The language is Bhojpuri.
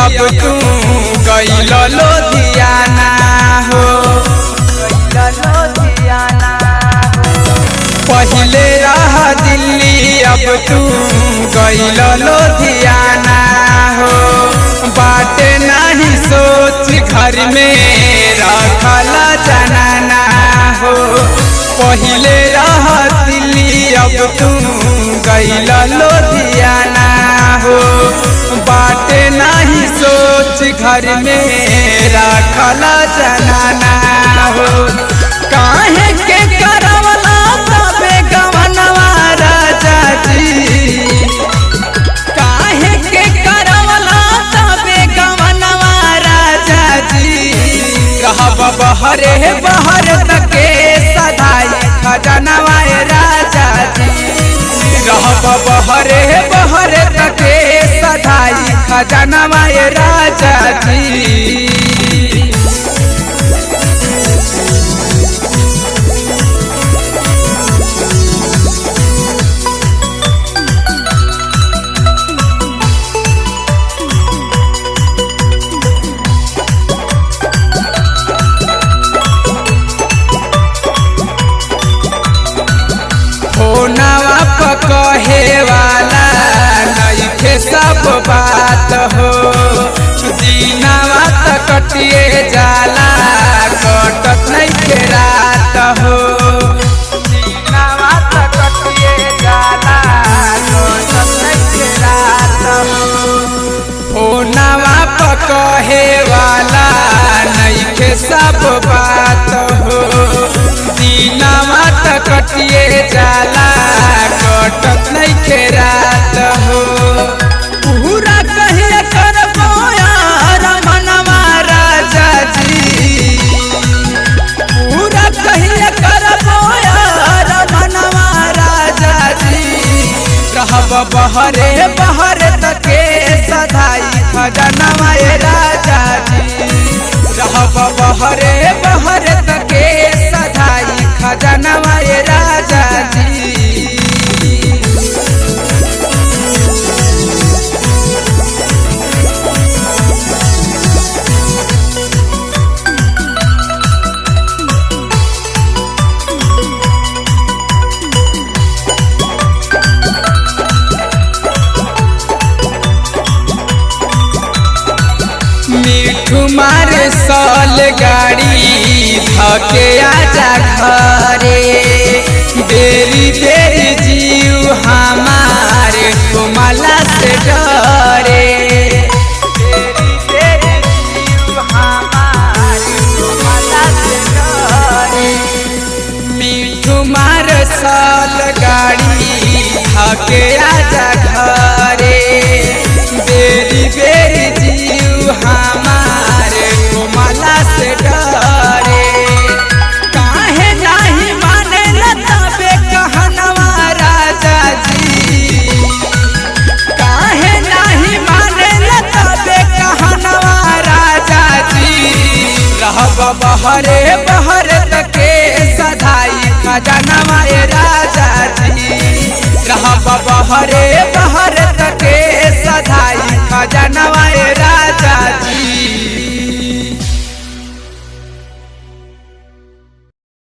अब तू गइल लुधियाना हो। पहले रह दिल्ली अब तू गइल लुधियाना हो। बाटे नहीं सोच घर में रखल जनाना हो। पहले रह दिल्ली अब तू गइल लुधियाना हो। बाटे नहीं सोच घर में रखल जनाना हो। काहे के करवला तबे गवनवा राजा जी। काहे के करवला तबे गवनवा राजा जी। रहब बहरे बहर तके सधाई खजनवा राजा जी। रहब बहरे बहर तके सधाई खजनवा राजा जी। नवा कहे वाला नइखे सब बात हो। दिनवा त कटिए जाला कटत नइखे रात हो। दिनवा त कटिए जाला कटत नइखे रात हो। नवा कहे वाला नइखे सब बात हो। दिनवा त कटिए जाला कटत नइखे रात हो। पूरा कहिए करबो यार मनवा राजा जी। पूरा कहिए करबो यार मनवा राजा जी। रहब बहरे बहर तके सधाई खजनवा राजा जी। रहब बहरे बहर तके सधाई खजनवा राजा जी। मिठू मारे साल गाड़ी धके आजा घरे। बेरी बेरी जीव हमारे घुमला से डरे। बेरी बेरी जीव हमारे घुमला से डरे। मिठू मारे साल गाड़ी धके आजा घरे। बेरी बेरी जीव हमारे घुमला से डरे। काहे नहीं माने तबे कहनवा राजा जी। काहे नहीं माने तबे कहनवा राजा जी। रहब बहरे बहर तके सधाई खजनवा राजा जी। रहब बहरे